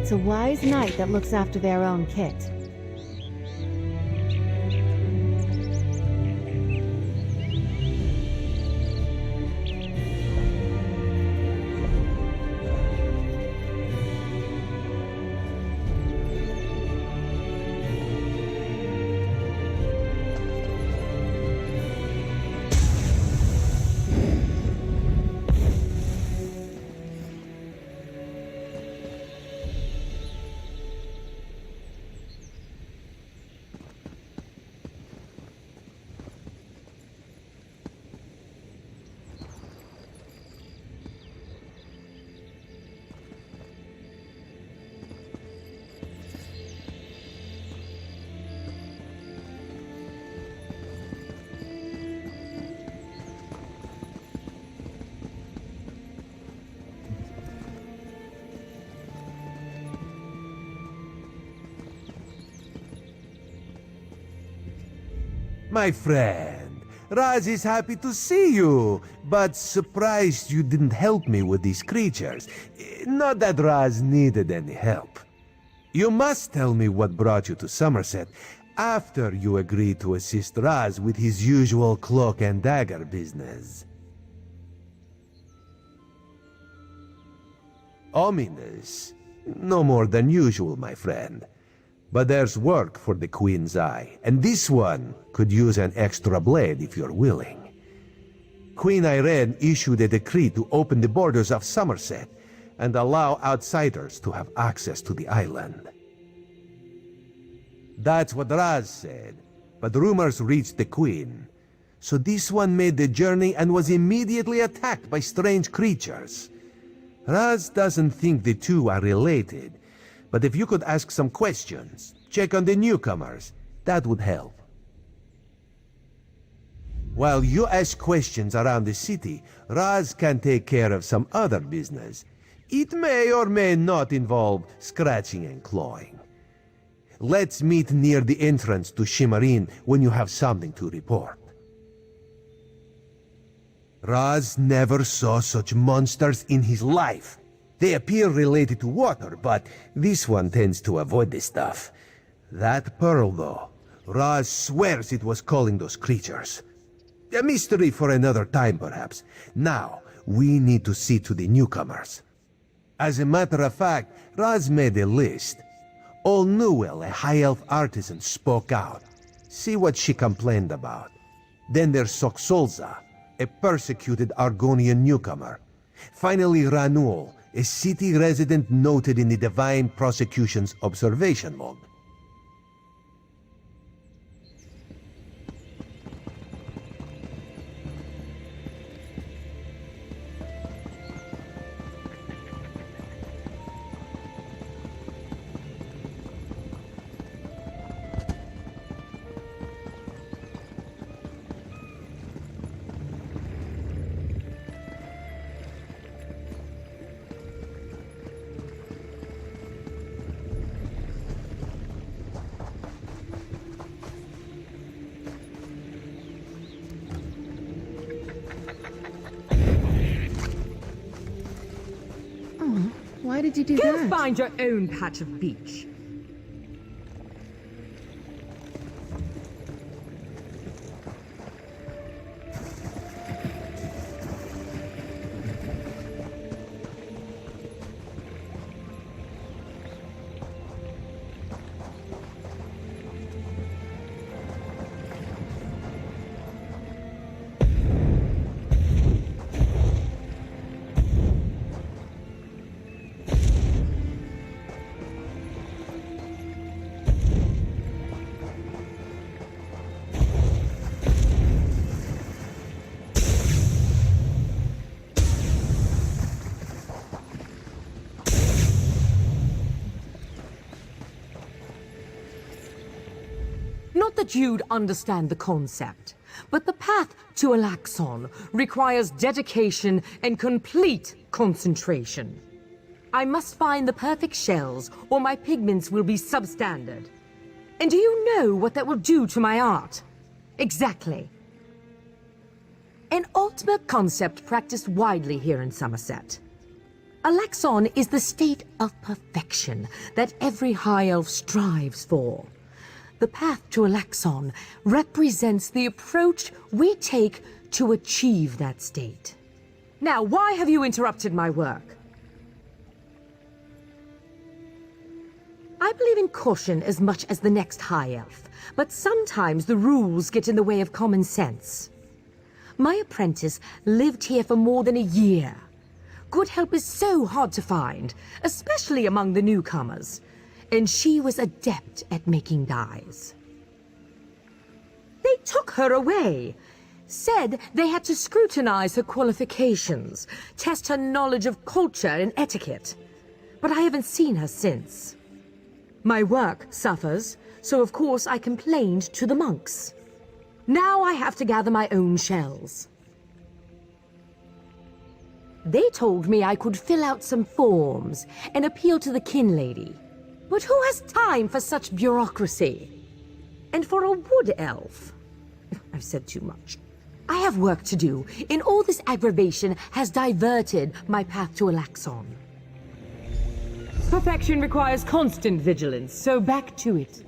It's a wise knight that looks after their own kit. My friend, Raz is happy to see you, but surprised you didn't help me with these creatures. Not that Raz needed any help. You must tell me what brought you to Summerset after you agreed to assist Raz with his usual cloak and dagger business. Ominous. No more than usual, my friend. But there's work for the Queen's Eye, and this one could use an extra blade if you're willing. Queen Irene issued a decree to open the borders of Summerset and allow outsiders to have access to the island. That's what Raz said, but rumors reached the Queen. So this one made the journey and was immediately attacked by strange creatures. Raz doesn't think the two are related, but if you could ask some questions, check on the newcomers, that would help. While you ask questions around the city, Raz can take care of some other business. It may or may not involve scratching and clawing. Let's meet near the entrance to Shimmerin when you have something to report. Raz never saw such monsters in his life. They appear related to water, but this one tends to avoid this stuff. That pearl, though, Raz swears it was calling those creatures. A mystery for another time, perhaps. Now, we need to see to the newcomers. As a matter of fact, Raz made a list. Old Newell, a high elf artisan, spoke out. See what she complained about. Then there's Soxolza, a persecuted Argonian newcomer. Finally, Ranuel, a city resident noted in the Divine Prosecution's observation log. Why did you do Go that? find your own patch of beach. Not that you'd understand the concept, but the path to Alaxon requires dedication and complete concentration. I must find the perfect shells, or my pigments will be substandard. And do you know what that will do to my art? Exactly. An ultimate concept practiced widely here in Summerset. Alaxon is the state of perfection that every High Elf strives for. The path to Alaxon represents the approach we take to achieve that state. Now, why have you interrupted my work? I believe in caution as much as the next High Elf, but sometimes the rules get in the way of common sense. My apprentice lived here for more than a year. Good help is so hard to find, especially among the newcomers, and she was adept at making dyes. They took her away, said they had to scrutinize her qualifications, test her knowledge of culture and etiquette, but I haven't seen her since. My work suffers, so of course I complained to the monks. Now I have to gather my own shells. They told me I could fill out some forms and appeal to the kin lady. But who has time for such bureaucracy? And for a wood elf? I've said too much. I have work to do, and all this aggravation has diverted my path to Alaxon. Perfection requires constant vigilance, so back to it.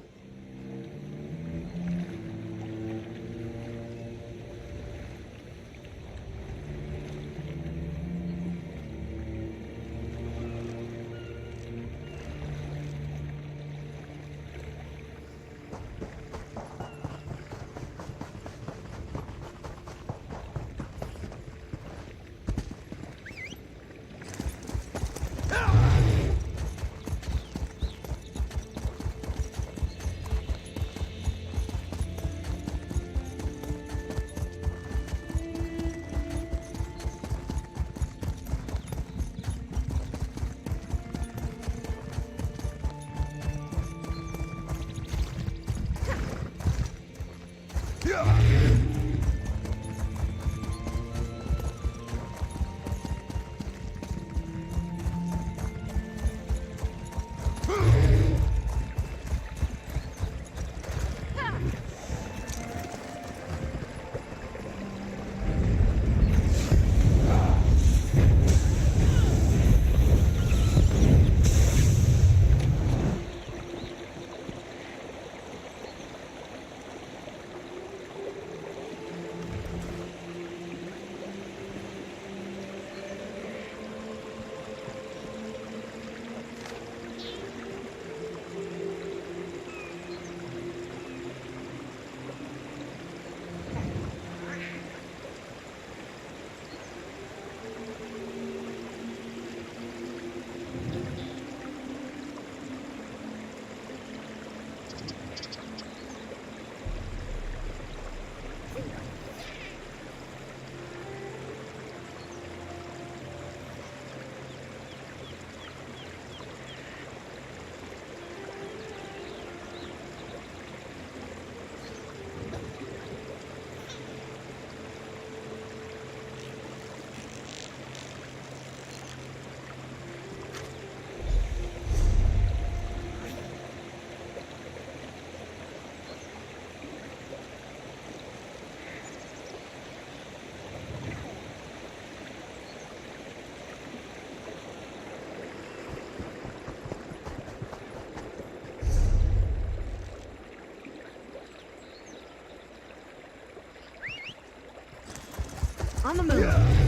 On the move.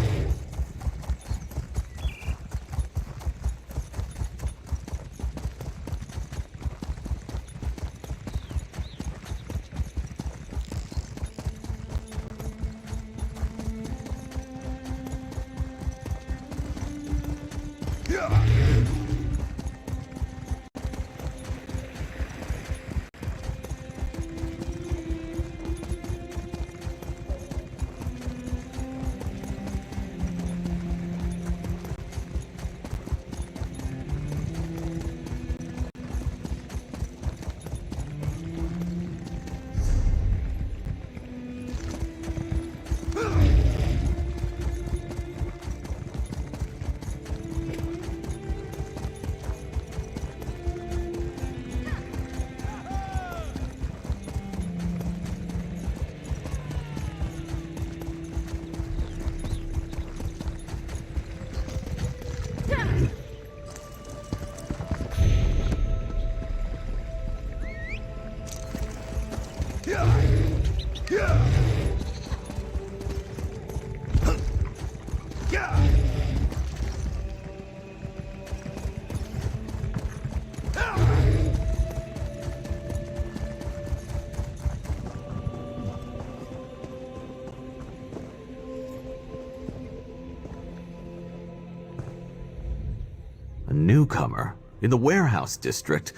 A newcomer? In the warehouse district?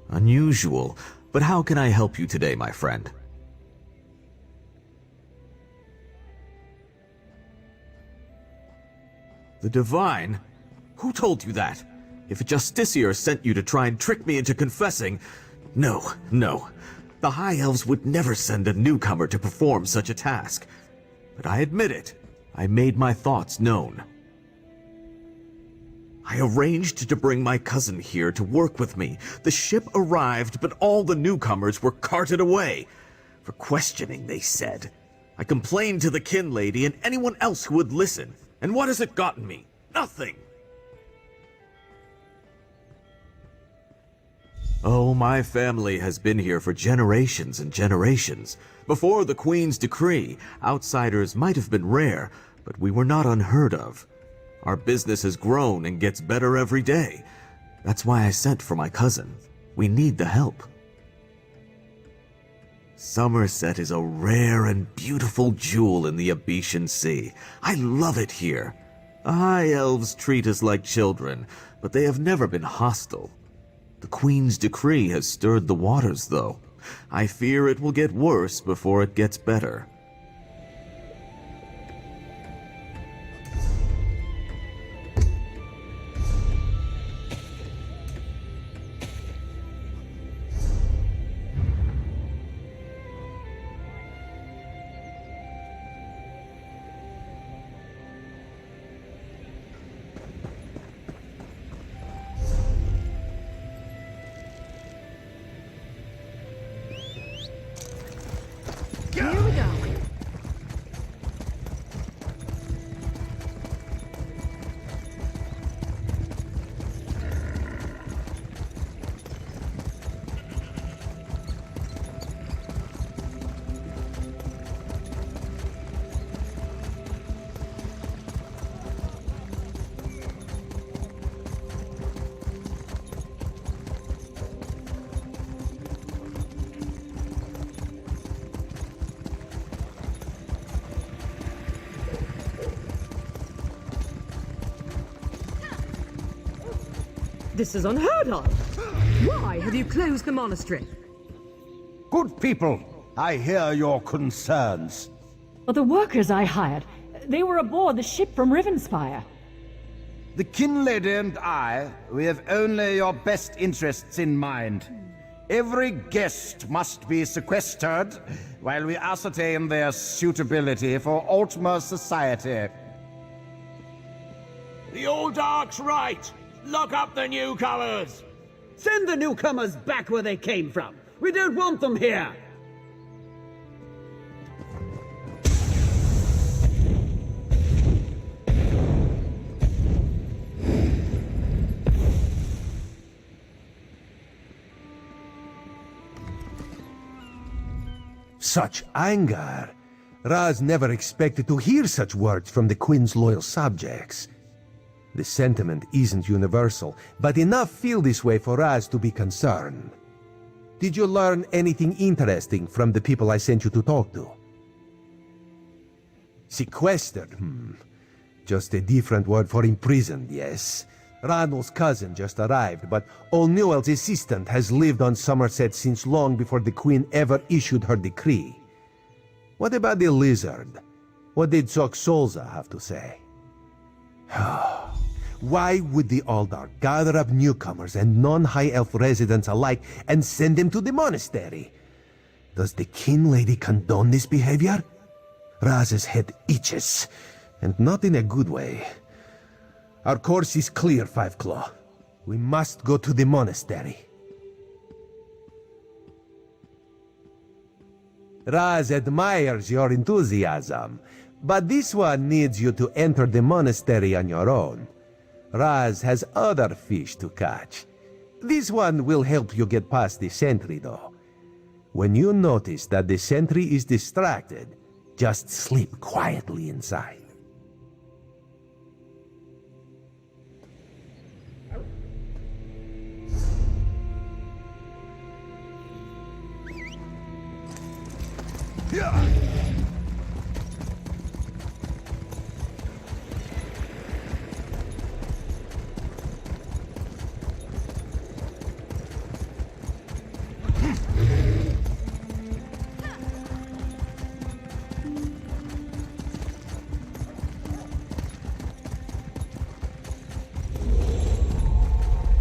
Unusual. But how can I help you today, my friend? The Divine? Who told you that? If a Justiciar sent you to try and trick me into confessing... No. The High Elves would never send a newcomer to perform such a task. But I admit it. I made my thoughts known. I arranged to bring my cousin here to work with me. The ship arrived, but all the newcomers were carted away. For questioning, they said. I complained to the kin lady and anyone else who would listen. And what has it gotten me? Nothing! Oh, my family has been here for generations and generations. Before the Queen's decree, outsiders might have been rare, but we were not unheard of. Our business has grown and gets better every day. That's why I sent for my cousin. We need the help. Summerset is a rare and beautiful jewel in the Abetian Sea. I love it here. The High Elves treat us like children, but they have never been hostile. The Queen's decree has stirred the waters, though. I fear it will get worse before it gets better. Here we go. This is unheard of! Why have you closed the monastery? Good people, I hear your concerns. Well, the workers I hired, they were aboard the ship from Rivenspire. The kin lady and I, we have only your best interests in mind. Every guest must be sequestered while we ascertain their suitability for Altmer society. The old Dark's right! Lock up the newcomers! Send the newcomers back where they came from. We don't want them here. Such anger! Raz never expected to hear such words from the Queen's loyal subjects. The sentiment isn't universal, but enough feel this way for Raz to be concerned. Did you learn anything interesting from the people I sent you to talk to? Sequestered, Just a different word for imprisoned, yes. Ranul's cousin just arrived, but O'Newell's assistant has lived on Summerset since long before the Queen ever issued her decree. What about the lizard? What did Soxolza have to say? Why would the Aldar gather up newcomers and non-High Elf residents alike and send them to the monastery? Does the kin lady condone this behavior? Raz's head itches, and not in a good way. Our course is clear, Five Claw. We must go to the monastery. Raz admires your enthusiasm, but this one needs you to enter the monastery on your own. Raz has other fish to catch. This one will help you get past the sentry, though. When you notice that the sentry is distracted, just sleep quietly inside.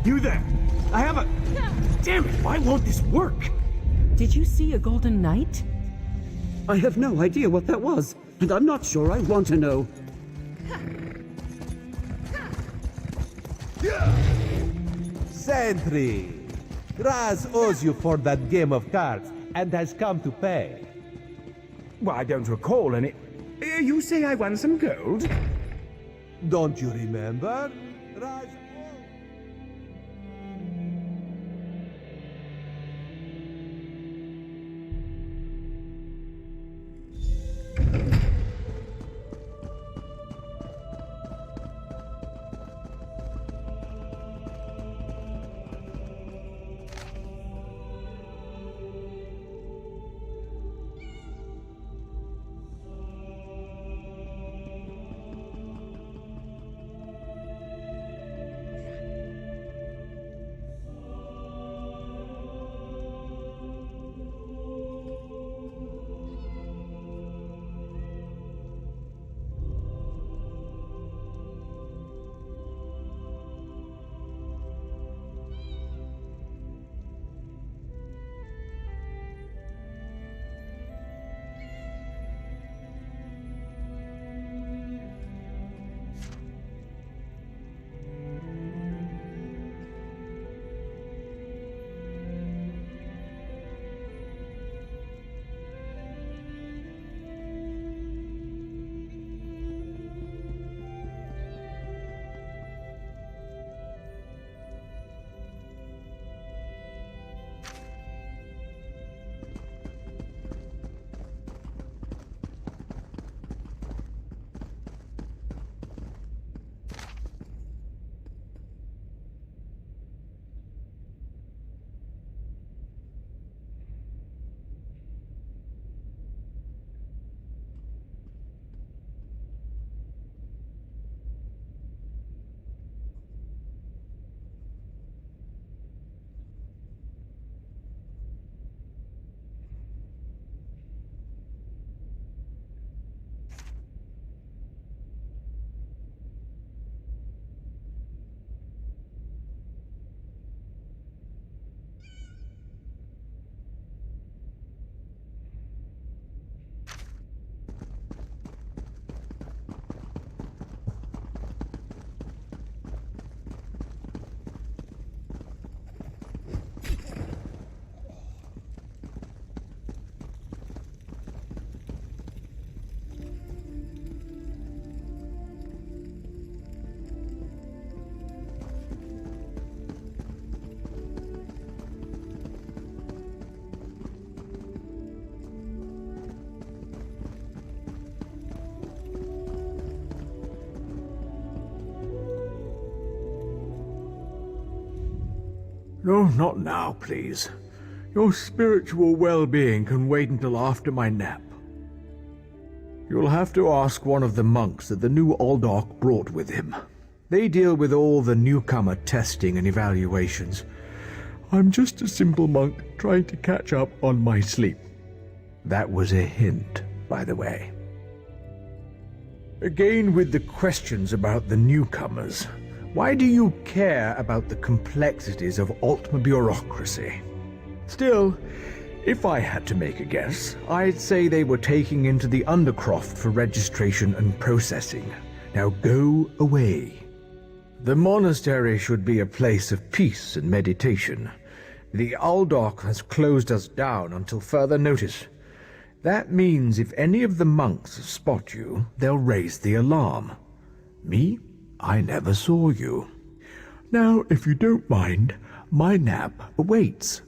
You there! I have a... Damn it, why won't this work? Did you see a golden knight? I have no idea what that was, and I'm not sure I want to know. Sentry! Raz owes you for that game of cards and has come to pay. Well, I don't recall any... You say I won some gold? Don't you remember? Raz... No, not now, please. Your spiritual well-being can wait until after my nap. You'll have to ask one of the monks that the new Aldork brought with him. They deal with all the newcomer testing and evaluations. I'm just a simple monk trying to catch up on my sleep. That was a hint, by the way. Again with the questions about the newcomers. Why do you care about the complexities of Altma bureaucracy? Still, if I had to make a guess, I'd say they were taking into the Undercroft for registration and processing. Now go away. The monastery should be a place of peace and meditation. The Aldork has closed us down until further notice. That means if any of the monks spot you, they'll raise the alarm. Me? I never saw you. Now, if you don't mind, my nap awaits.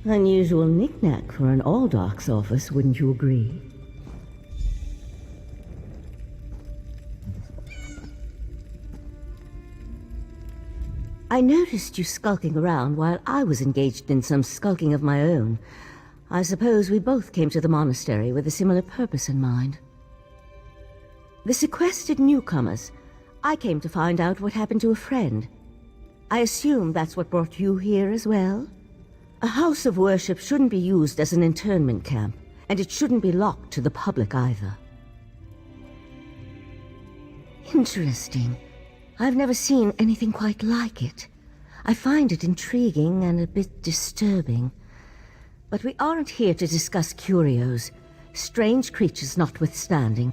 Unusual knick-knack for an Aldark's office, wouldn't you agree? I noticed you skulking around while I was engaged in some skulking of my own. I suppose we both came to the monastery with a similar purpose in mind. The sequestered newcomers. I came to find out what happened to a friend. I assume that's what brought you here as well? A house of worship shouldn't be used as an internment camp, and it shouldn't be locked to the public either. Interesting. I've never seen anything quite like it. I find it intriguing and a bit disturbing. But we aren't here to discuss curios. Strange creatures notwithstanding,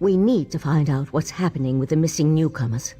we need to find out what's happening with the missing newcomers.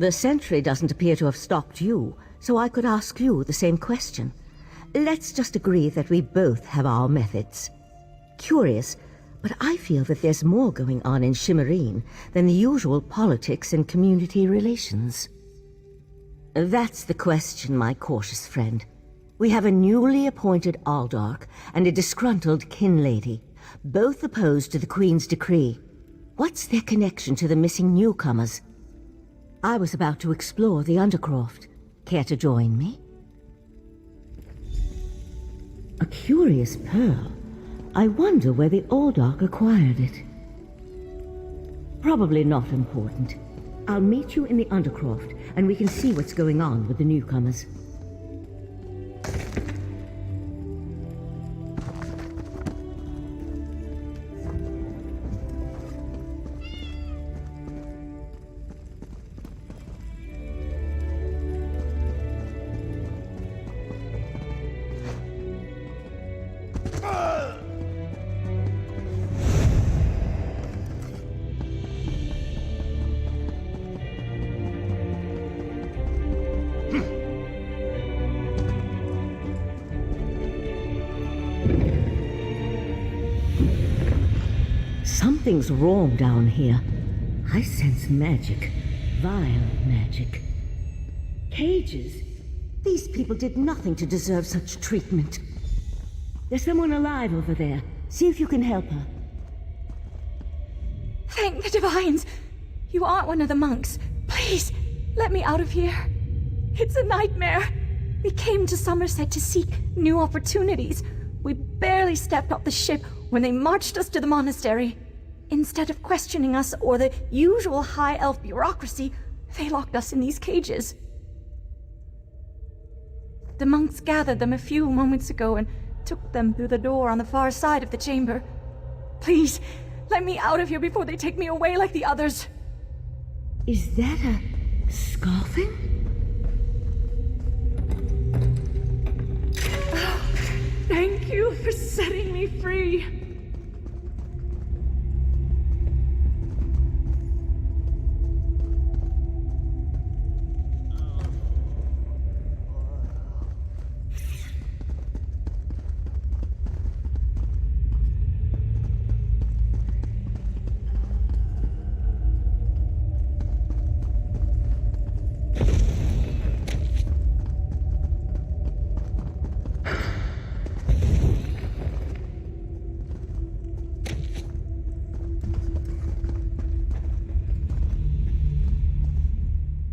The sentry doesn't appear to have stopped you, so I could ask you the same question. Let's just agree that we both have our methods. Curious, but I feel that there's more going on in Shimmerine than the usual politics and community relations. That's the question, my cautious friend. We have a newly appointed Aldark and a disgruntled kin lady, both opposed to the Queen's decree. What's their connection to the missing newcomers? I was about to explore the Undercroft. Care to join me? A curious pearl. I wonder where the Aldark acquired it. Probably not important. I'll meet you in the Undercroft, and we can see what's going on with the newcomers. Something's wrong down here. I sense magic. Vile magic. Cages? These people did nothing to deserve such treatment. There's someone alive over there. See if you can help her. Thank the Divines! You aren't one of the monks. Please, let me out of here. It's a nightmare. We came to Summerset to seek new opportunities. We barely stepped off the ship when they marched us to the monastery. Instead of questioning us or the usual high elf bureaucracy, they locked us in these cages. The monks gathered them a few moments ago and took them through the door on the far side of the chamber. Please, Let me out of here before they take me away like the others. Is that a scoffin? Thank you for setting me free.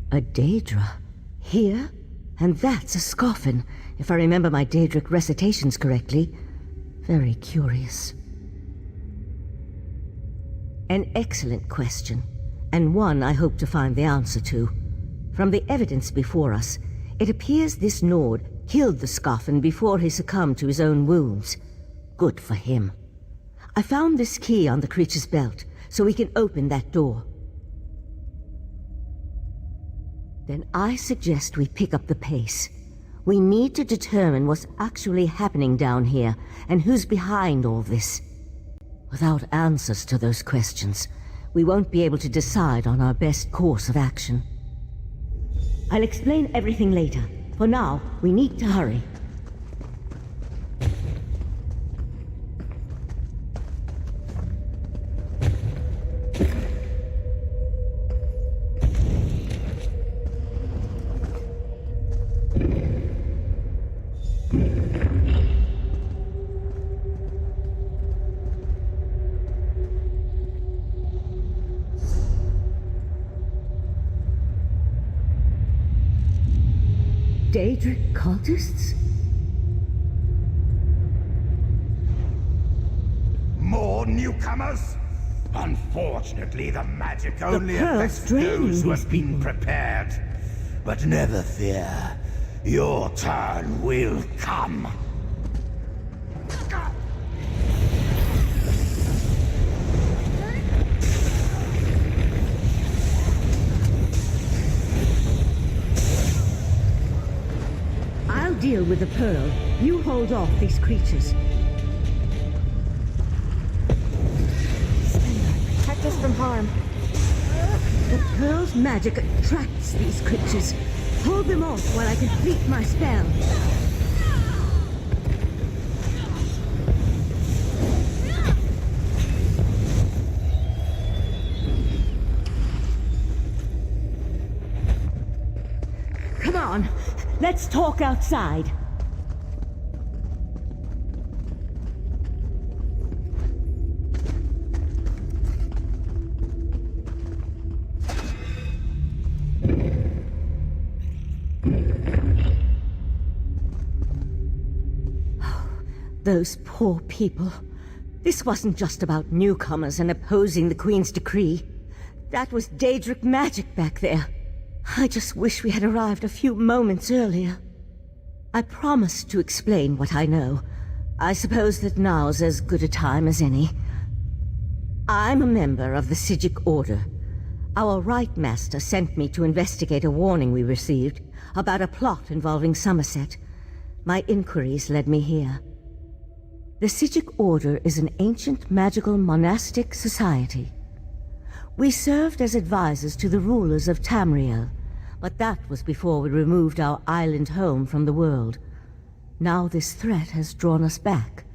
A Daedra? Here? And that's a scoffin, if I remember my Daedric recitations correctly. Very curious. An excellent question, and one I hope to find the answer to. From the evidence before us, it appears this Nord killed the scoffin before he succumbed to his own wounds. Good for him. I found this key on the creature's belt, so we can open that door. Then I suggest we pick up the pace. We need to determine what's actually happening down here, and who's behind all this. Without answers to those questions, we won't be able to decide on our best course of action. I'll explain everything later. For now, we need to hurry. Daedric cultists? More newcomers? Unfortunately, the magic only pearls affects draining those who these have been people. prepared. But never fear. Your turn will come. I'll deal with the pearl. You hold off these creatures. Protect us from harm. The pearl's magic attracts these creatures. Hold them off while I complete my spell. Come on, let's talk outside. Those poor people. This wasn't just about newcomers and opposing the Queen's decree. That was Daedric magic back there. I just wish we had arrived a few moments earlier. I promised to explain what I know. I suppose that now's as good a time as any. I'm a member of the Sijic Order. Our Right Master sent me to investigate a warning we received about a plot involving Summerset. My inquiries led me here. The Sijic Order is an ancient magical monastic society. We served as advisors to the rulers of Tamriel, but that was before we removed our island home from the world. Now this threat has drawn us back.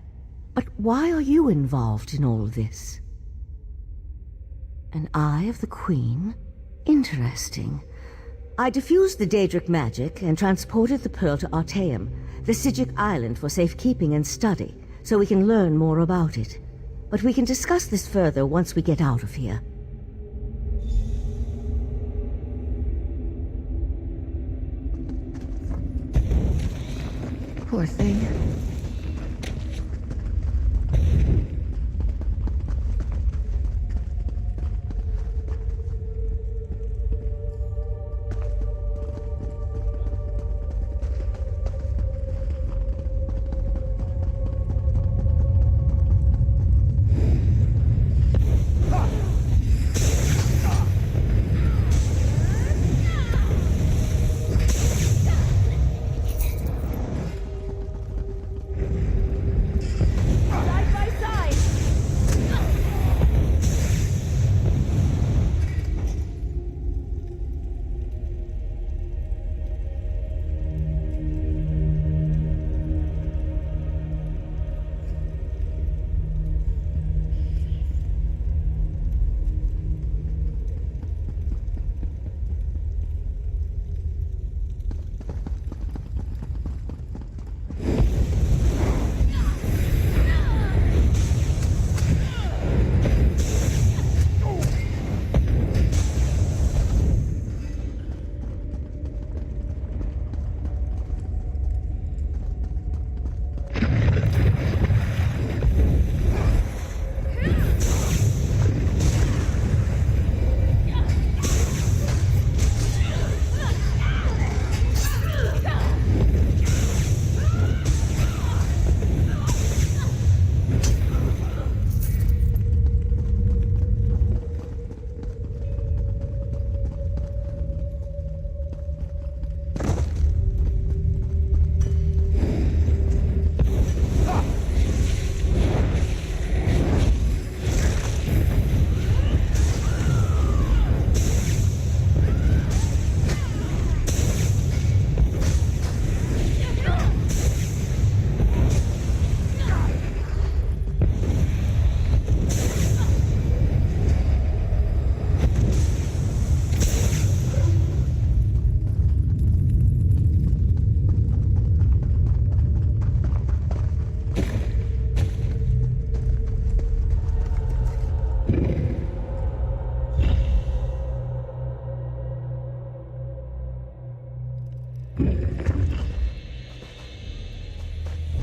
But why are you involved in all this? An Eye of the Queen? Interesting. I diffused the Daedric magic and transported the pearl to Artaeum, the Sijic island, for safekeeping and study, so we can learn more about it. But we can discuss this further once we get out of here. Poor thing.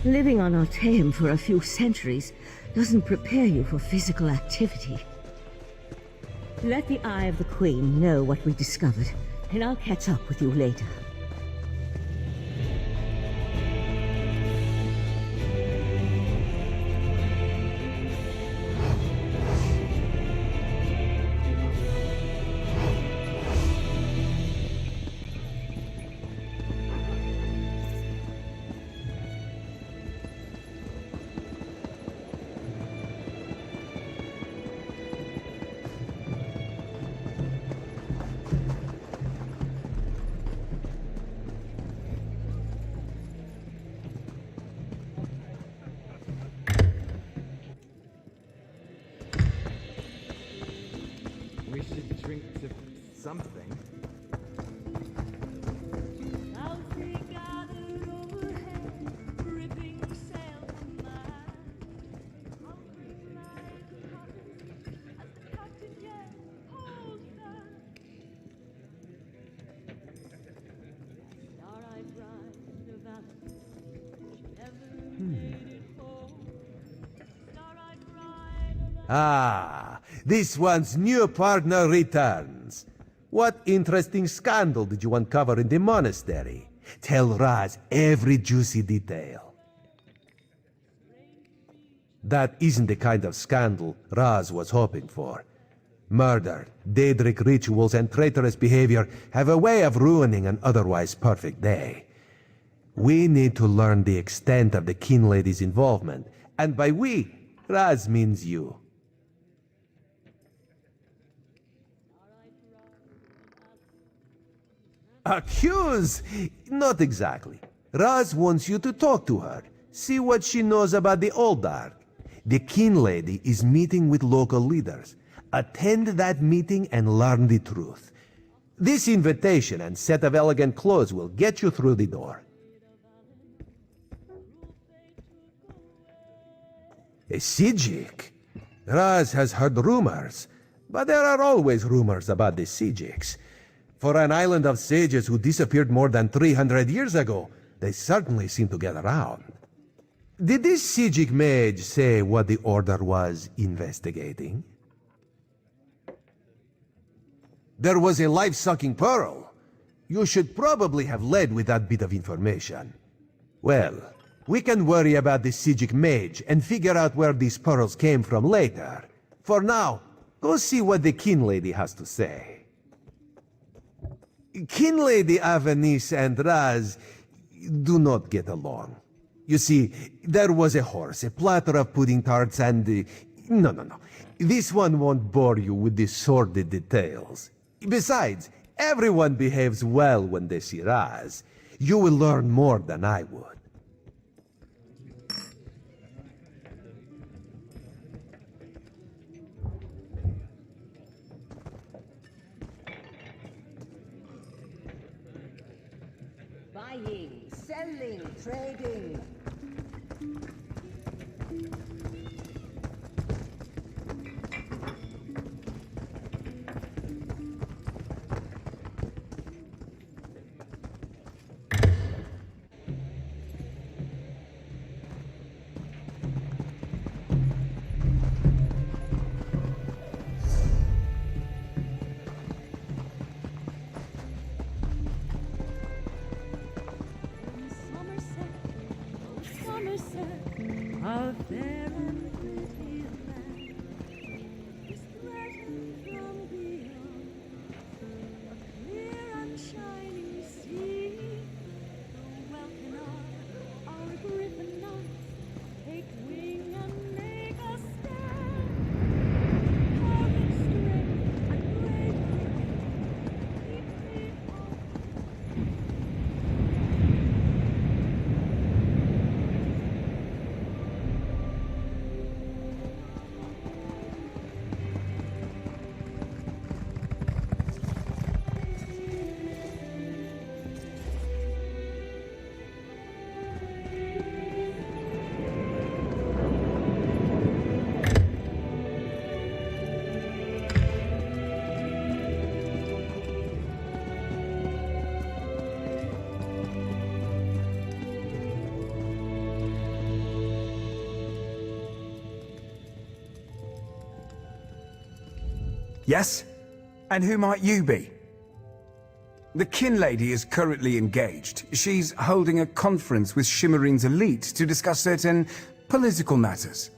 Living on Artaeum for a few centuries doesn't prepare you for physical activity. Let the Eye of the Queen know what we discovered, and I'll catch up with you later. We should drink to something. Ah, this one's new partner returns. What interesting scandal did you uncover in the monastery? Tell Raz every juicy detail. That isn't the kind of scandal Raz was hoping for. Murder, Daedric rituals, and traitorous behavior have a way of ruining an otherwise perfect day. We need to learn the extent of the Kin Lady's involvement, and by we, Raz means you. Accuse? Not exactly. Raz wants you to talk to her. See what she knows about the Old Dark. The Kin Lady is meeting with local leaders. Attend that meeting and learn the truth. This invitation and set of elegant clothes will get you through the door. A Sijik? Raz has heard rumors, but there are always rumors about the Sijiks. For an island of sages who disappeared more than 300 years ago, they certainly seem to get around. Did this Sijik mage say what the Order was investigating? There was a life-sucking pearl. You should probably have led with that bit of information. Well, we can worry about the Sijik mage and figure out where these pearls came from later. For now, go see what the Kin Lady has to say. Kin Lady Avenice and Raz do not get along. You see, there was a horse, a platter of pudding tarts, and... No. This one won't bore you with the sordid details. Besides, everyone behaves well when they see Raz. You will learn more than I would. Buying, selling, trading. Summerset, oh Summerset. Yes? And who might you be? The kin lady is currently engaged. She's holding a conference with Shimmerine's elite to discuss certain political matters.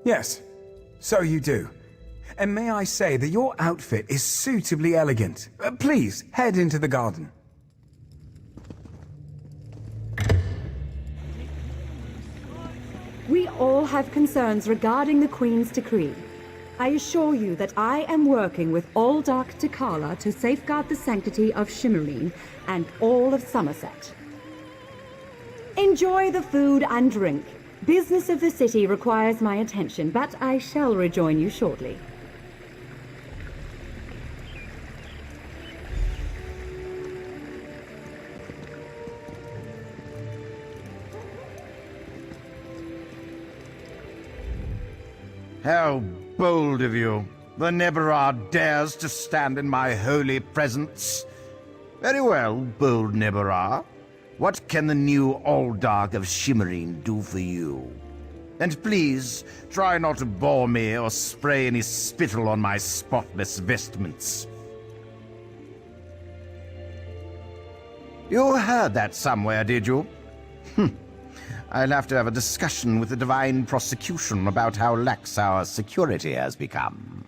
Yes. So you do. And may I say that your outfit is suitably elegant. Please, head into the garden. We all have concerns regarding the Queen's decree. I assure you that I am working with all Dark T'Kala to safeguard the sanctity of Shimmerine and all of Summerset. Enjoy the food and drink. Business of the city requires my attention, but I shall rejoin you shortly. How bold of you. The Neberah dares to stand in my holy presence. Very well, bold Neberah. What can the new Alldark of Shimmerine do for you? And please, try not to bore me or spray any spittle on my spotless vestments. You heard that somewhere, did you? I'll have to have a discussion with the Divine Prosecution about how lax our security has become.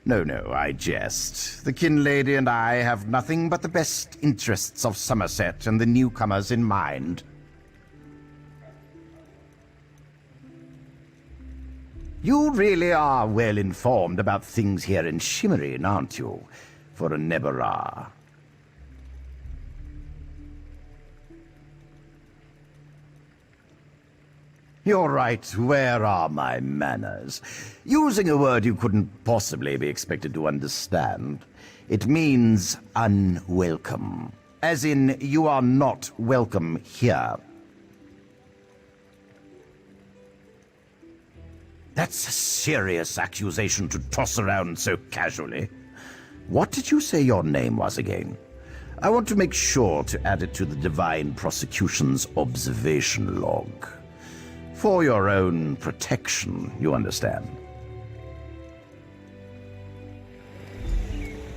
No, I jest. The kin lady and I have nothing but the best interests of Summerset and the newcomers in mind. You really are well informed about things here in Shimmerine, aren't you? For a Neberah. You're right, where are my manners? Using a word you couldn't possibly be expected to understand. It means unwelcome. As in, you are not welcome here. That's a serious accusation to toss around so casually. What did you say your name was again? I want to make sure to add it to the Divine Prosecution's observation log. For your own protection, you understand.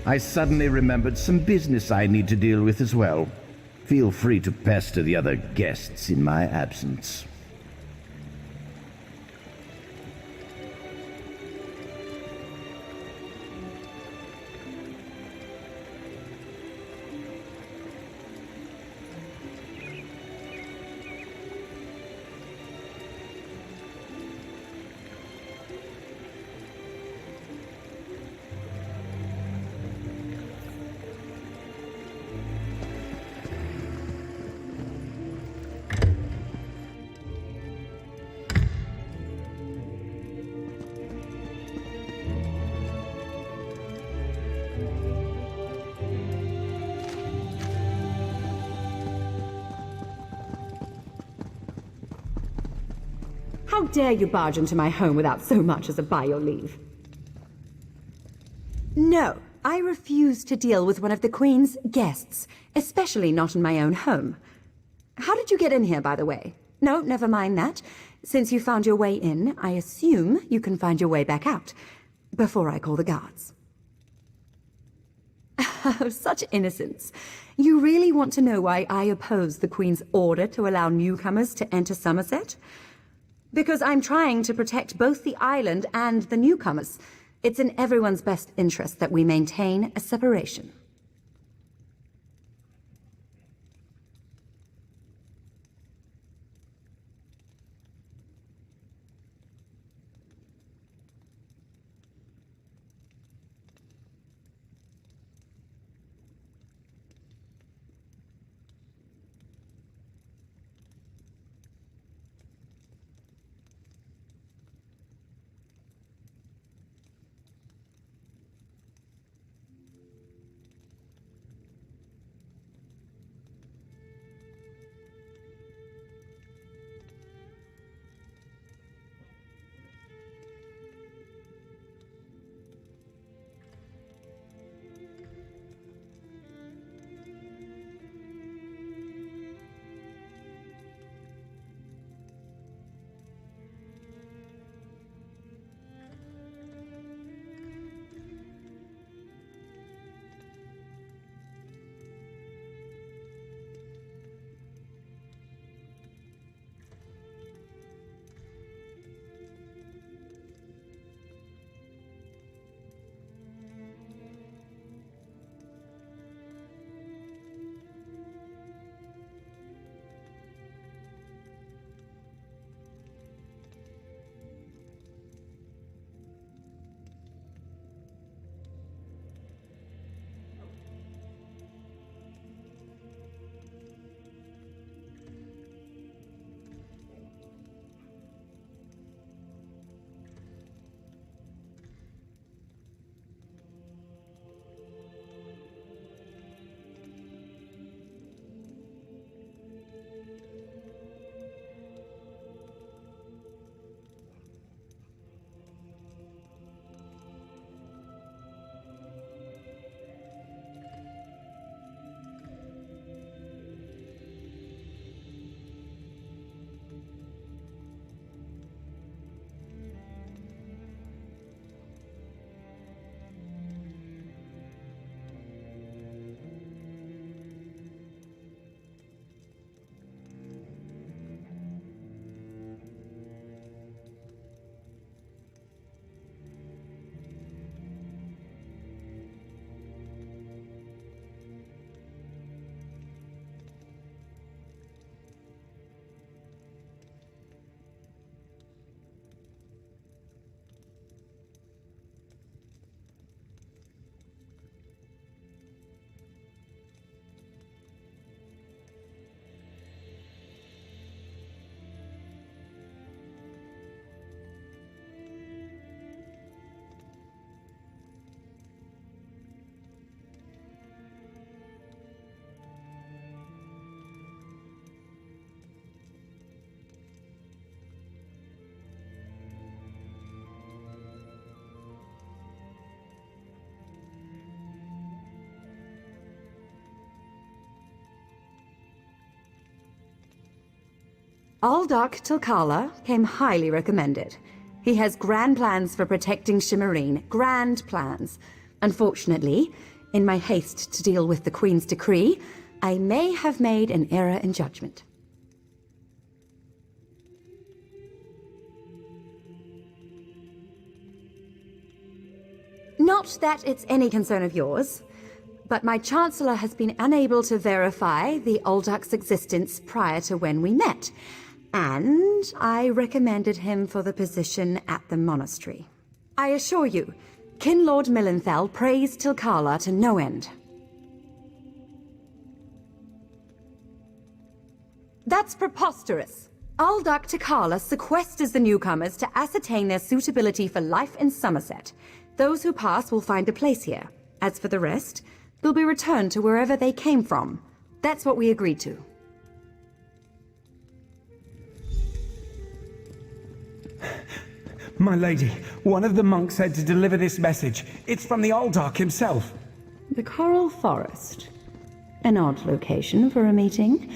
I suddenly remembered some business I need to deal with as well. Feel free to pester the other guests in my absence. How dare you barge into my home without so much as a by your leave? No, I refuse to deal with one of the Queen's guests, especially not in my own home. How did you get in here, by the way? No, never mind that. Since you found your way in, I assume you can find your way back out, before I call the guards. Oh, such innocence. You really want to know why I oppose the Queen's order to allow newcomers to enter Summerset? Because I'm trying to protect both the island and the newcomers. It's in everyone's best interest that we maintain a separation. Aldark Tilkala came highly recommended. He has grand plans for protecting Shimmerine. Grand plans. Unfortunately, in my haste to deal with the Queen's decree, I may have made an error in judgment. Not that it's any concern of yours, but my Chancellor has been unable to verify the Aldark's existence prior to when we met, and I recommended him for the position at the monastery. I assure you, Kinlord Millenthal praised Tilkala to no end. That's preposterous. Aldark Tilkala sequesters the newcomers to ascertain their suitability for life in Summerset. Those who pass will find a place here. As for the rest, they'll be returned to wherever they came from. That's what we agreed to. My lady, one of the monks said to deliver this message. It's from the Aldark himself. The Coral Forest. An odd location for a meeting,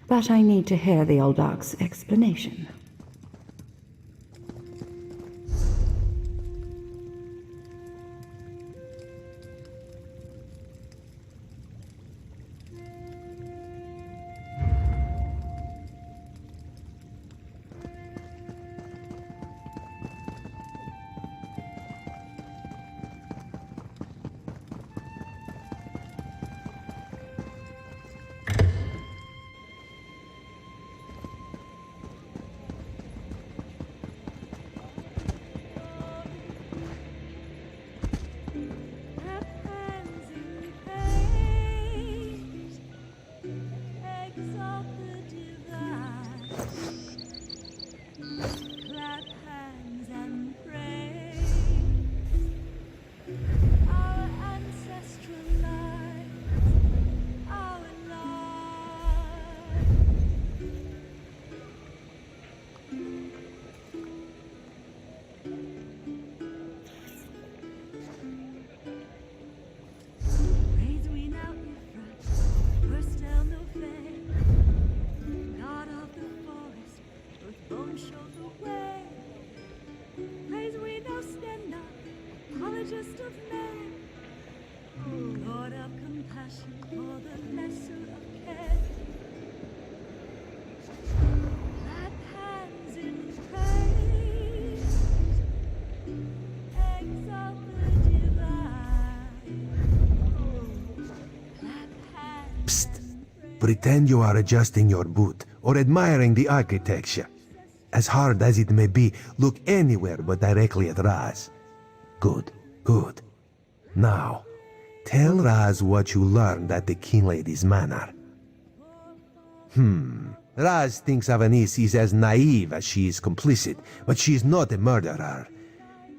but I need to hear the Aldark's explanation. Pretend you are adjusting your boot or admiring the architecture. As hard as it may be, look anywhere but directly at Raz. Good, good. Now, tell Raz what you learned at the King Lady's manor. Raz thinks Avanis is as naive as she is complicit, but she is not a murderer.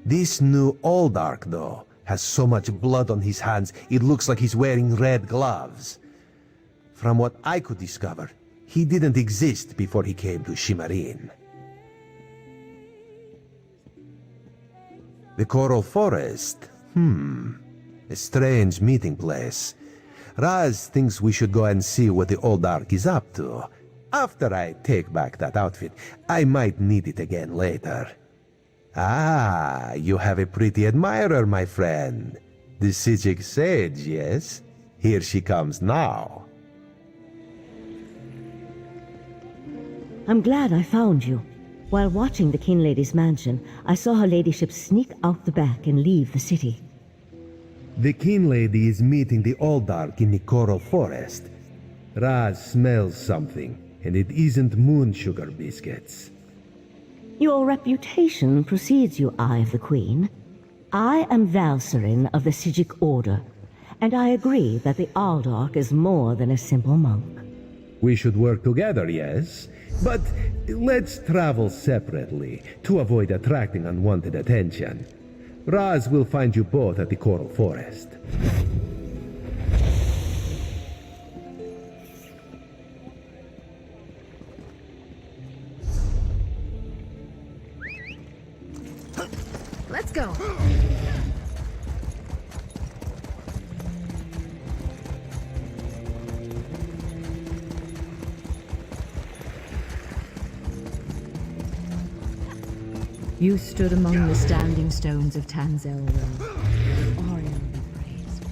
This new Aldark, though, has so much blood on his hands, it looks like he's wearing red gloves. From what I could discover, he didn't exist before he came to Shimmerine. The Coral Forest? A strange meeting place. Raz thinks we should go and see what the Aldark is up to. After I take back that outfit, I might need it again later. Ah, you have a pretty admirer, my friend. The Sijic Sage, yes? Here she comes now. I'm glad I found you. While watching the King Lady's mansion, I saw her ladyship sneak out the back and leave the city. The King Lady is meeting the Aldark in the Coral Forest. Raz smells something, and it isn't moon sugar biscuits. Your reputation precedes you, Eye of the Queen. I am Valserin of the Sijic Order, and I agree that the Aldark is more than a simple monk. We should work together, yes? But let's travel separately to avoid attracting unwanted attention. Raz will find you both at the Coral Forest. Let's go. You stood among the standing stones of Tanzel Road. Oriel be praised.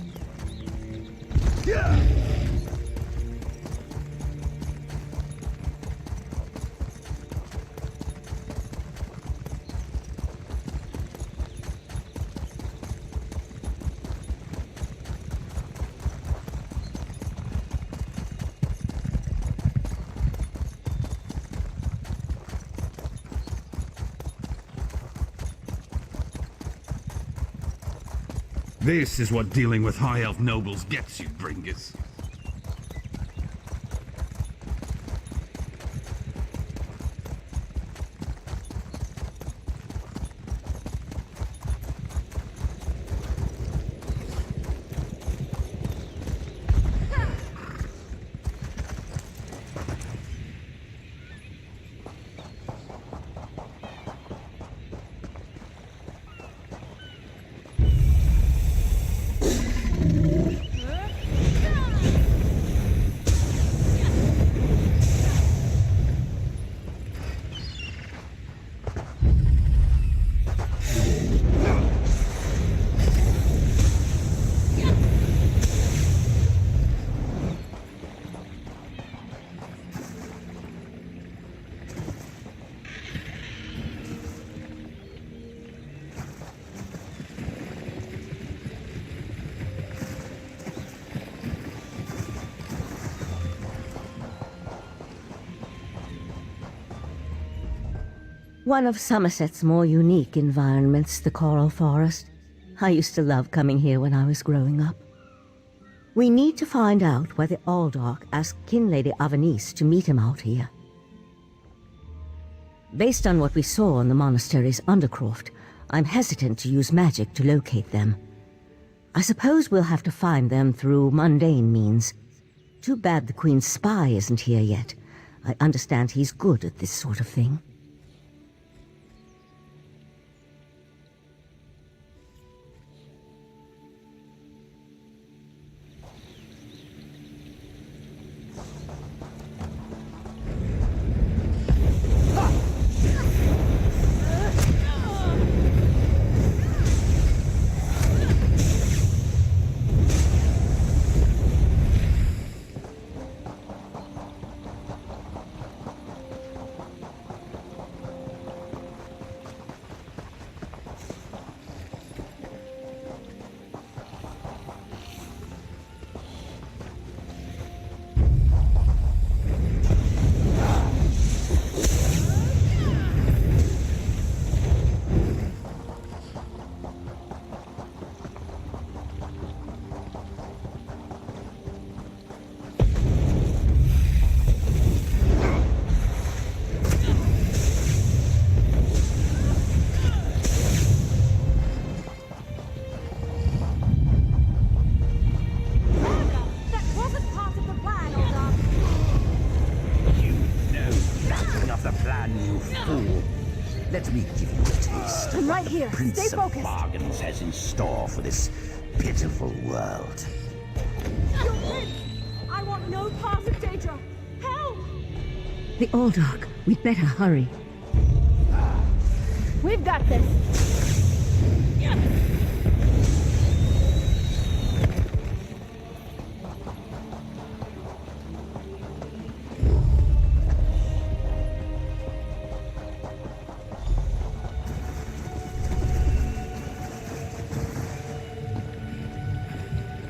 This is what dealing with High Elf nobles gets you, Bringus. One of Summerset's more unique environments, the Coral Forest. I used to love coming here when I was growing up. We need to find out whether Aldark asked Kinlady Avanice to meet him out here. Based on what we saw in the monastery's undercroft, I'm hesitant to use magic to locate them. I suppose we'll have to find them through mundane means. Too bad the Queen's spy isn't here yet. I understand he's good at this sort of thing. Let me give you a taste. I'm right here. Prince Stay of focused. Bargains has in store for this pitiful world. You're Prince! I want no part of Daedra. Help! The Aldark. We'd better hurry. We've got this.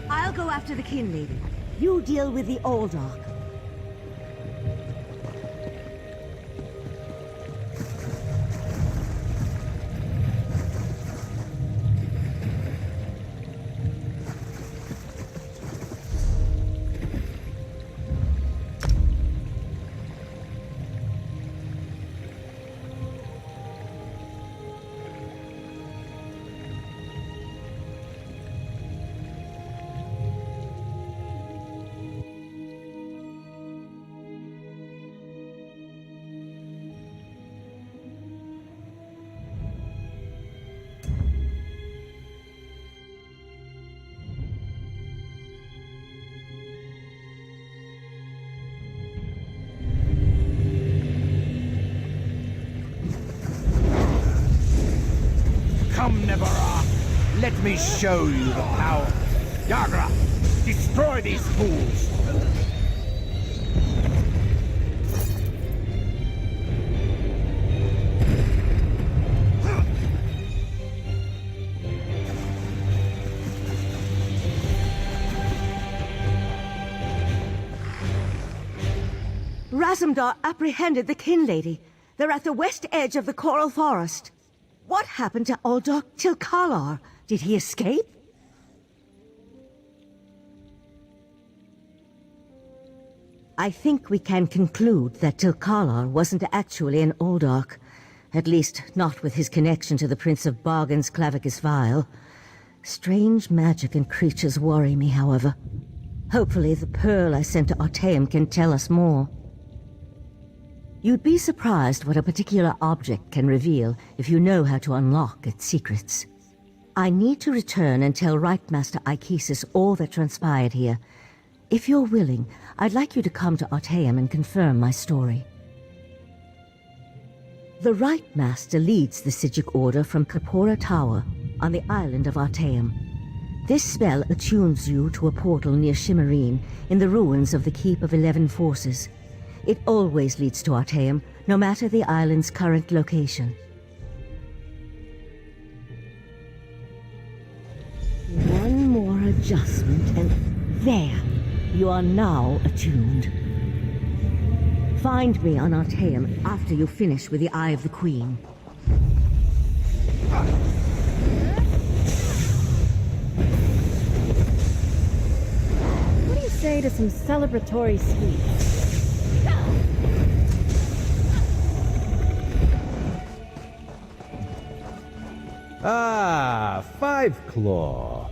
I'll go after the Kinlady. You deal with the Aldark. Let me show you the power. Yagra, destroy these fools! Razumdar apprehended the Kin Lady. They're at the west edge of the Coral Forest. What happened to Uldok Tilkalar? Did he escape? I think we can conclude that Tilkalar wasn't actually an Uldok. At least, not with his connection to the Prince of Bargain's Clavicus Vial. Strange magic and creatures worry me, however. Hopefully the pearl I sent to Artaeum can tell us more. You'd be surprised what a particular object can reveal if you know how to unlock its secrets. I need to return and tell Right Master Ikesis all that transpired here. If you're willing, I'd like you to come to Artaeum and confirm my story. The Right Master leads the Psijic Order from Kapora Tower on the island of Artaeum. This spell attunes you to a portal near Shimmerine in the ruins of the Keep of 11 Forces. It always leads to Artaeum, no matter the island's current location. One more adjustment and there! You are now attuned. Find me on Artaeum after you finish with the Eye of the Queen. What do you say to some celebratory sweets? Ah, Five Claw.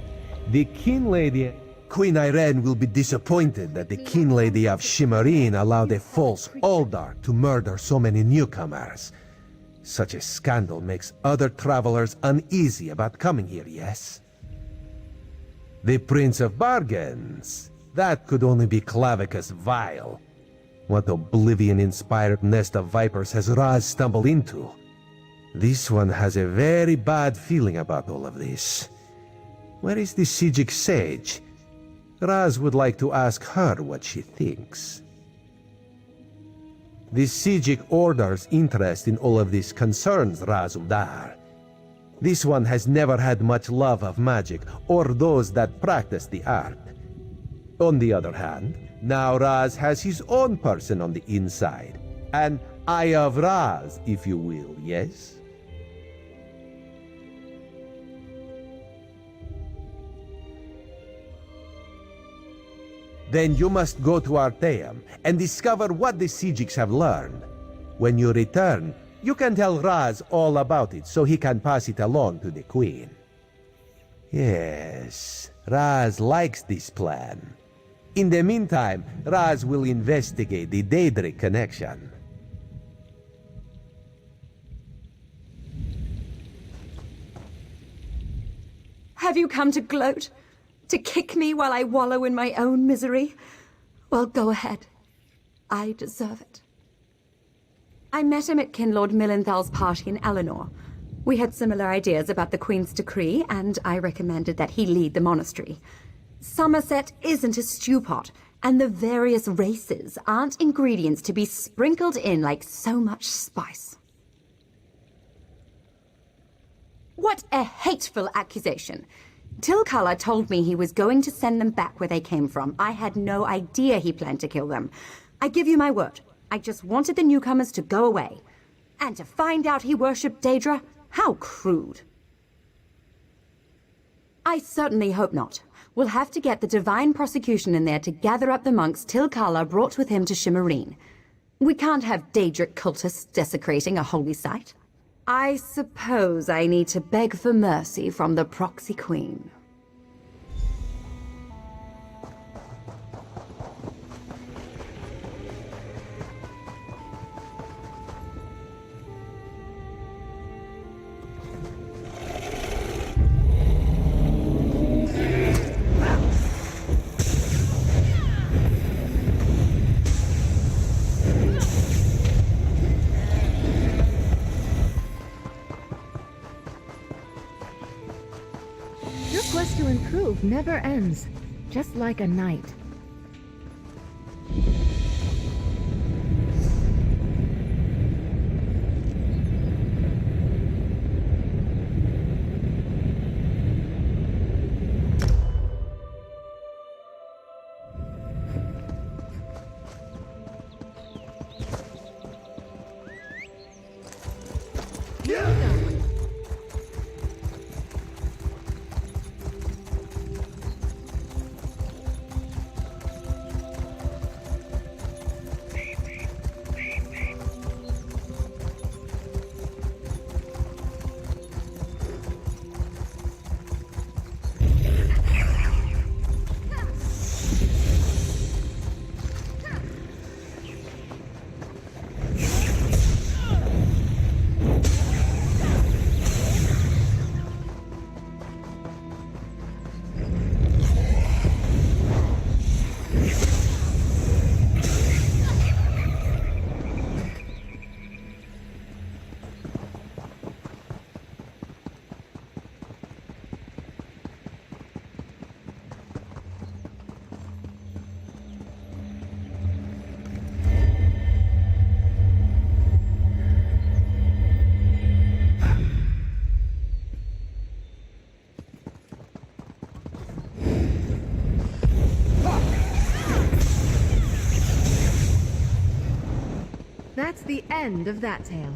The Kin Lady... Queen Irene will be disappointed that the Kin Lady of Shimmerine allowed a false Uldar to murder so many newcomers. Such a scandal makes other travelers uneasy about coming here, yes? The Prince of Bargains. That could only be Clavicus Vial. What oblivion-inspired nest of vipers has Raz stumbled into? This one has a very bad feeling about all of this. Where is the Psijic Sage? Raz would like to ask her what she thinks. The Psijic Order's interest in all of this concerns Razumdar. This one has never had much love of magic or those that practice the art. On the other hand, now Raz has his own person on the inside. An Eye of Raz, if you will, yes? Then you must go to Artaeum and discover what the Psijics have learned. When you return, you can tell Raz all about it so he can pass it along to the Queen. Yes, Raz likes this plan. In the meantime, Raz will investigate the Daedric connection. Have you come to gloat? To kick me while I wallow in my own misery? Well, go ahead. I deserve it. I met him at Kinlord Millenthal's party in Eleanor. We had similar ideas about the Queen's decree, and I recommended that he lead the monastery. Summerset isn't a stew pot, and the various races aren't ingredients to be sprinkled in like so much spice. What a hateful accusation! Tilkala told me he was going to send them back where they came from. I had no idea he planned to kill them. I give you my word. I just wanted the newcomers to go away. And to find out he worshipped Daedra? How crude. I certainly hope not. We'll have to get the Divine Prosecution in there to gather up the monks Tilkala brought with him to Shimmerine. We can't have Daedric cultists desecrating a holy site. I suppose I need to beg for mercy from the Proxy Queen. quest to improve never ends, just like a knight. That's the end of that tale.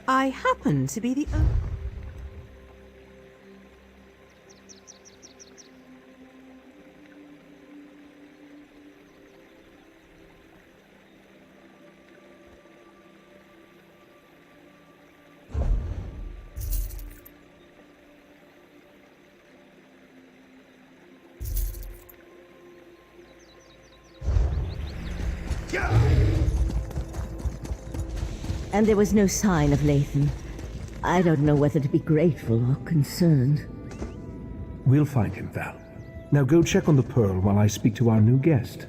I happen to be the And there was no sign of Lathan. I don't know whether to be grateful or concerned. We'll find him, Val. Now go check on the Pearl while I speak to our new guest.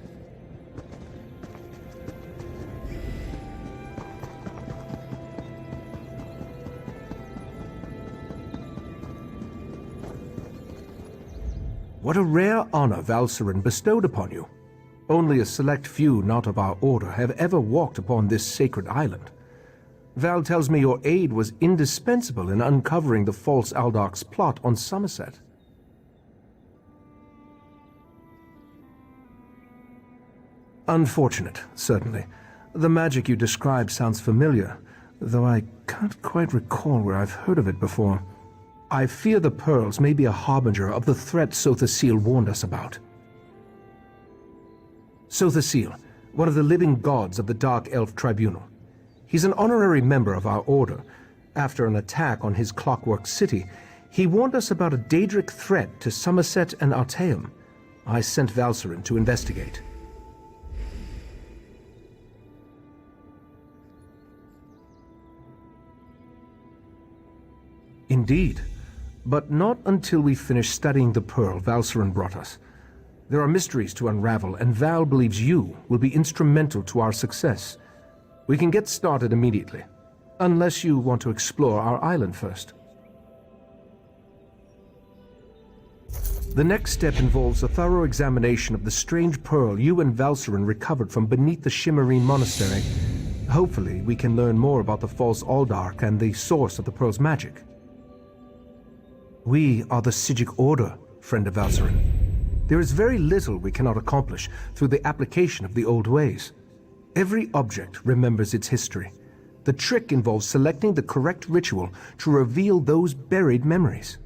What a rare honor Valcerin bestowed upon you. Only a select few not of our order have ever walked upon this sacred island. Val tells me your aid was indispensable in uncovering the false Aldach's plot on Summerset. Unfortunate, certainly. The magic you describe sounds familiar, though I can't quite recall where I've heard of it before. I fear the pearls may be a harbinger of the threat Sothasil warned us about. Sothasil, one of the living gods of the Dark Elf Tribunal. He's an honorary member of our order. After an attack on his clockwork city, he warned us about a Daedric threat to Summerset and Artaeum. I sent Valcerin to investigate. Indeed, but not until we finish studying the pearl Valcerin brought us. There are mysteries to unravel, and Val believes you will be instrumental to our success. We can get started immediately, unless you want to explore our island first. The next step involves a thorough examination of the strange pearl you and Valcerin recovered from beneath the Shimmerine Monastery. Hopefully, we can learn more about the false Aldark and the source of the pearl's magic. We are the Psijic Order, friend of Valcerin. There is very little we cannot accomplish through the application of the old ways. Every object remembers its history. The trick involves selecting the correct ritual to reveal those buried memories.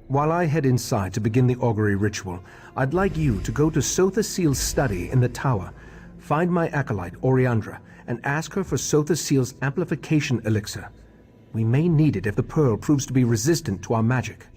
While I head inside to begin the augury ritual, I'd like you to go to Sothasil's study in the tower, find my acolyte, Oriandra, and ask her for Sothasil's amplification elixir. We may need it if the pearl proves to be resistant to our magic.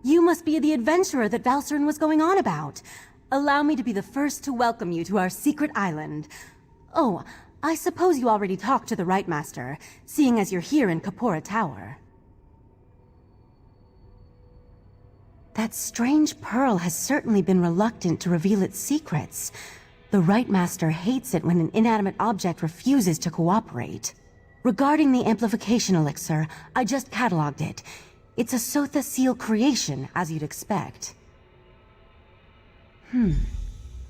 You must be the adventurer that Valcerin was going on about. Allow me to be the first to welcome you to our secret island. Oh, I suppose you already talked to the Rite Master, seeing as you're here in Kapora Tower. That strange pearl has certainly been reluctant to reveal its secrets. The Rite Master hates it when an inanimate object refuses to cooperate. Regarding the amplification elixir, I just cataloged it. It's a Sothasil creation, as you'd expect.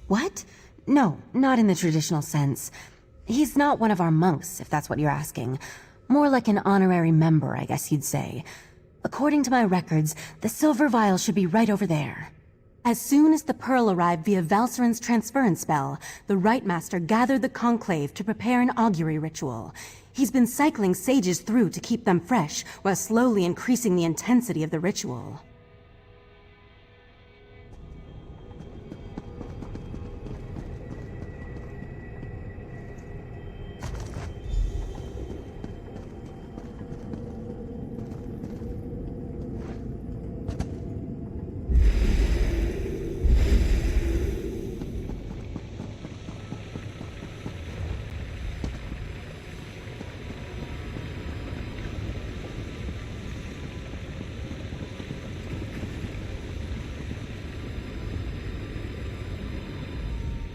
What? No, not in the traditional sense. He's not one of our monks, if that's what you're asking. More like an honorary member, I guess you'd say. According to my records, the silver vial should be right over there. As soon as the pearl arrived via Valcerin's transference spell, the Rite Master gathered the conclave to prepare an augury ritual. He's been cycling sages through to keep them fresh, while slowly increasing the intensity of the ritual.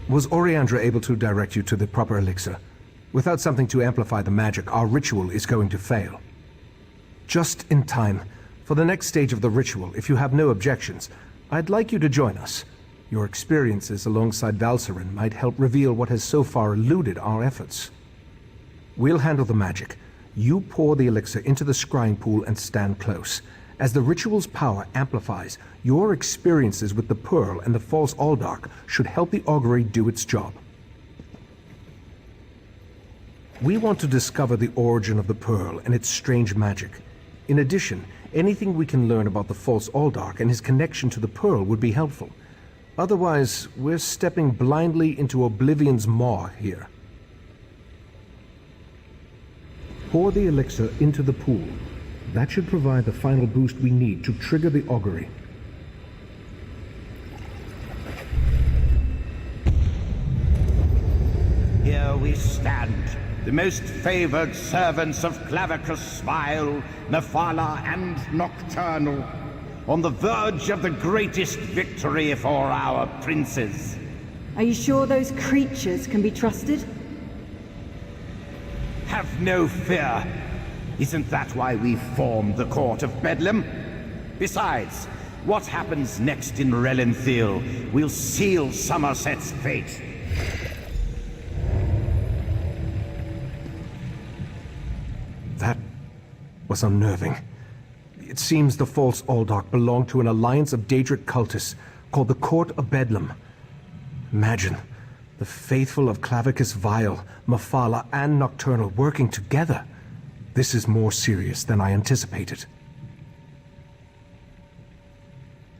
Was Oriandra able to direct you to the proper elixir? Without something to amplify the magic, our ritual is going to fail. Just in time. For the next stage of the ritual, if you have no objections, I'd like you to join us. Your experiences alongside Valcerin might help reveal what has so far eluded our efforts. We'll handle the magic. You pour the elixir into the scrying pool and stand close. As the ritual's power amplifies, your experiences with the Pearl and the false Aldark should help the augury do its job. We want to discover the origin of the Pearl and its strange magic. In addition, anything we can learn about the false Aldark and his connection to the Pearl would be helpful. Otherwise, we're stepping blindly into Oblivion's maw here. Pour the elixir into the pool. That should provide the final boost we need to trigger the augury. Here we stand, the most favored servants of Clavicus Smile, Nefala, and Nocturnal, on the verge of the greatest victory for our princes. Are you sure those creatures can be trusted? Have no fear. Isn't that why we formed the Court of Bedlam? Besides, what happens next in Relenthil will seal Summerset's fate. That was unnerving. It seems the false Aldark belonged to an alliance of Daedric cultists called the Court of Bedlam. Imagine, the faithful of Clavicus Vile, Mephala, and Nocturnal working together. This is more serious than I anticipated.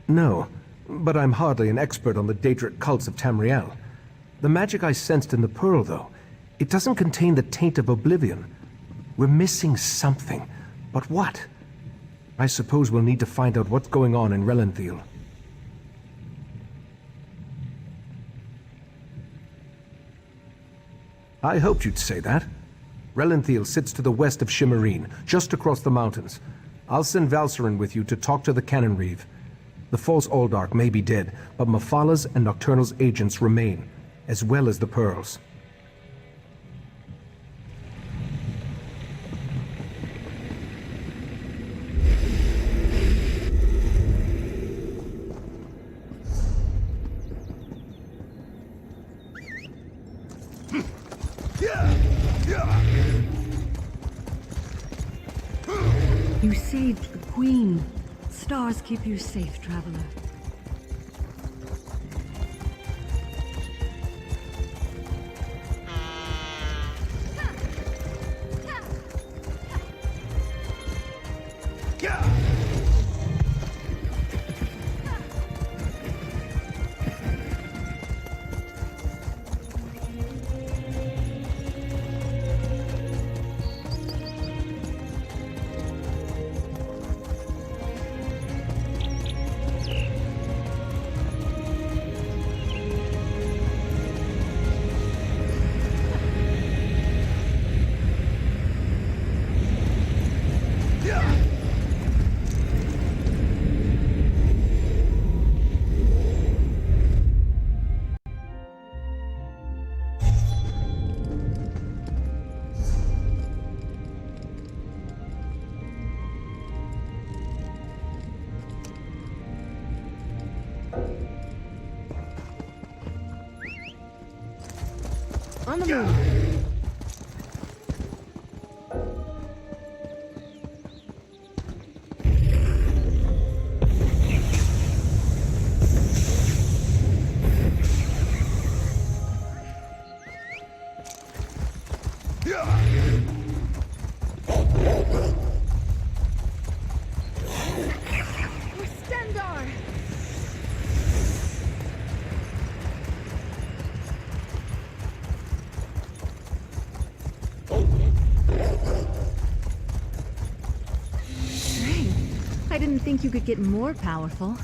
No, but I'm hardly an expert on the Daedric cults of Tamriel. The magic I sensed in the Pearl, though, it doesn't contain the taint of Oblivion. We're missing something, but what? I suppose we'll need to find out what's going on in Relenthil. I hoped you'd say that. Relenthil sits to the west of Shimmerine, just across the mountains. I'll send Valcerin with you to talk to the Cannon Reeve. The false Aldark may be dead, but Mephala's and Nocturnal's agents remain, as well as the Pearls. You saved the Queen. Stars keep you safe, traveler. On the move. I didn't think you could get more powerful.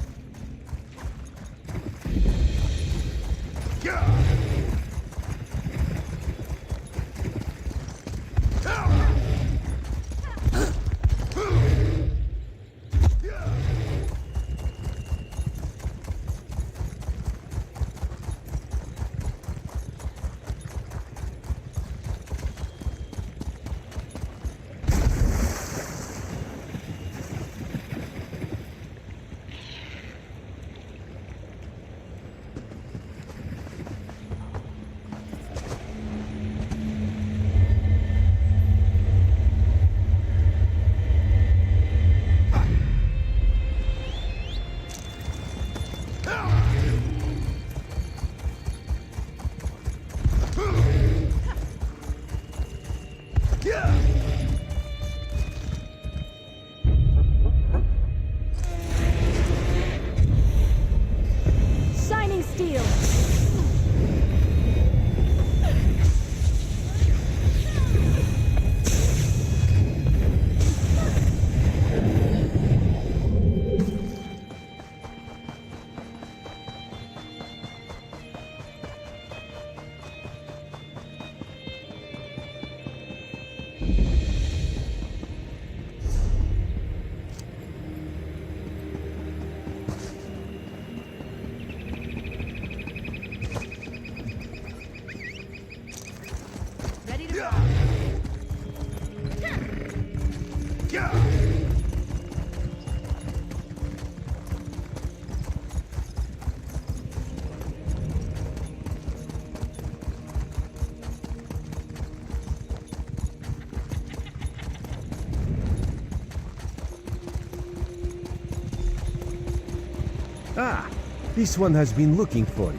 Ah, this one has been looking for you.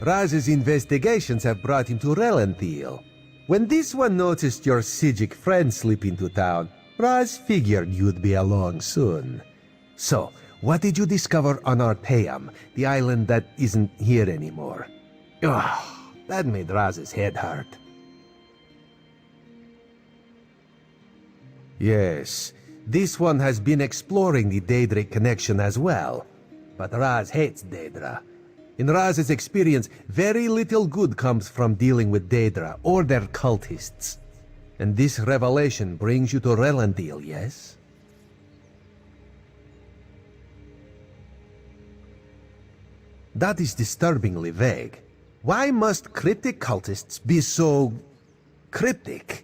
Raz's investigations have brought him to Relenthiel. When this one noticed your Sijic friend slip into town, Raz figured you'd be along soon. So, what did you discover on Arteum, the island that isn't here anymore? Ugh, that made Raz's head hurt. Yes, this one has been exploring the Daedric connection as well. But Raz hates Daedra. In Raz's experience, very little good comes from dealing with Daedra or their cultists. And this revelation brings you to Relenthiel, yes? That is disturbingly vague. Why must cryptic cultists be so... cryptic?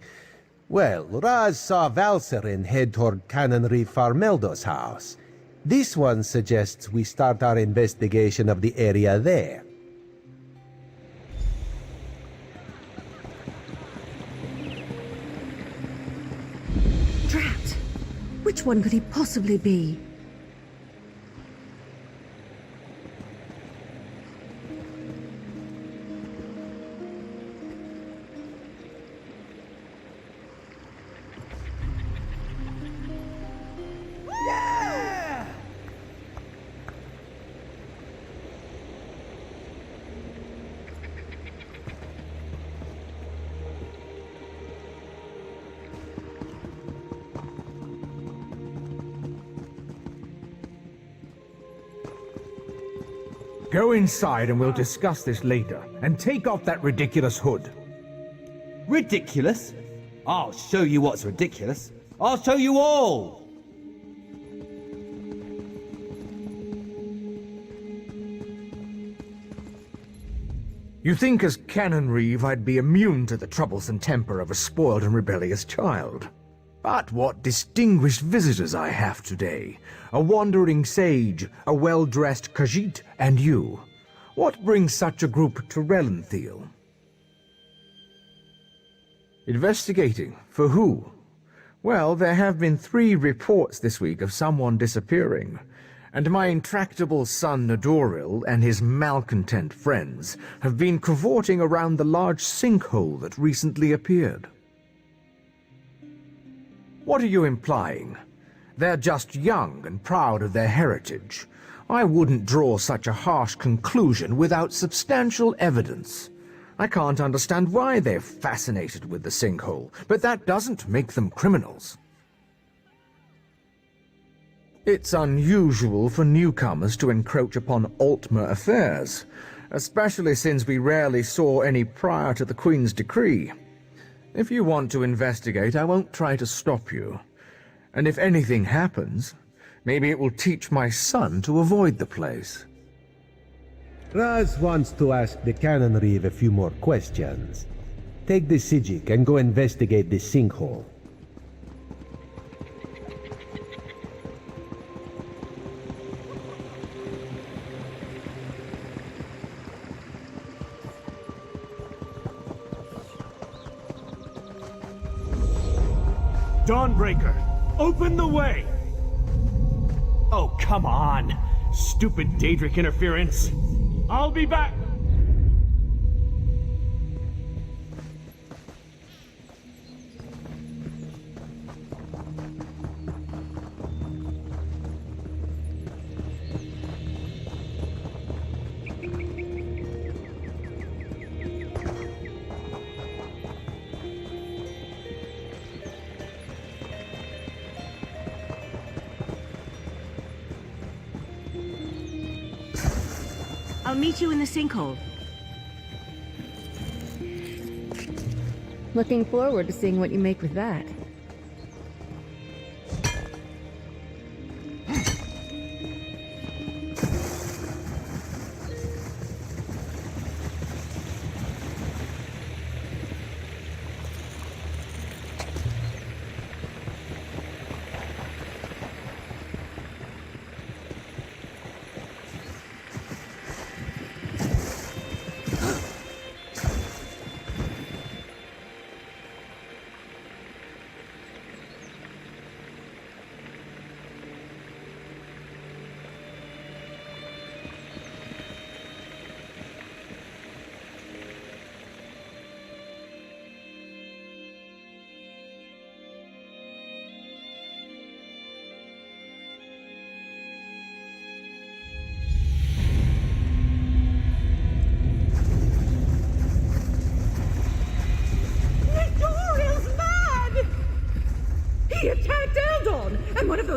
Well, Raz saw Valserin head toward Canonry Farmeldo's house. This one suggests we start our investigation of the area there. Drat! Which one could he possibly be? Go inside and we'll discuss this later. And take off that ridiculous hood. Ridiculous? I'll show you what's ridiculous. I'll show you all! You think as Canon Reeve I'd be immune to the troublesome temper of a spoiled and rebellious child. But what distinguished visitors I have today. A wandering sage, a well-dressed Khajiit, and you. What brings such a group to Relenthiel? Investigating. For who? Well, there have been 3 reports this week of someone disappearing. And my intractable son Nadoril and his malcontent friends have been cavorting around the large sinkhole that recently appeared. What are you implying? They're just young and proud of their heritage. I wouldn't draw such a harsh conclusion without substantial evidence. I can't understand why they're fascinated with the sinkhole, but that doesn't make them criminals. It's unusual for newcomers to encroach upon Altmer affairs, especially since we rarely saw any prior to the Queen's decree. If you want to investigate, I won't try to stop you. And if anything happens, maybe it will teach my son to avoid the place. Raz wants to ask the Canon Reeve a few more questions. Take the Sijic and go investigate the sinkhole. Dawnbreaker, open the way! Oh, come on! Stupid Daedric interference! I'll be back! I'll meet you in the sinkhole. Looking forward to seeing what you make with that.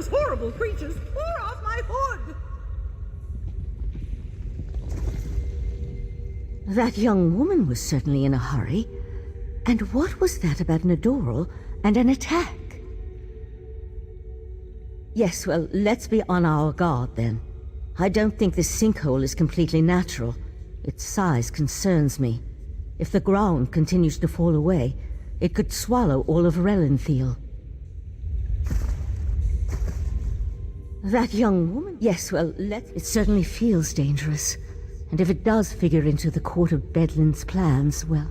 those horrible creatures tore off my hood! That young woman was certainly in a hurry. And what was that about an Adoral and an attack? Yes, well, let's be on our guard then. I don't think this sinkhole is completely natural. Its size concerns me. If the ground continues to fall away, it could swallow all of Relenthiel. That young woman? Yes, well, it certainly feels dangerous. And if it does figure into the Court of Bedlin's plans, well,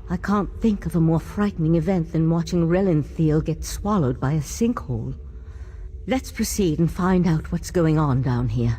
I can't think of a more frightening event than watching Relenthiel get swallowed by a sinkhole. Let's proceed and find out what's going on down here.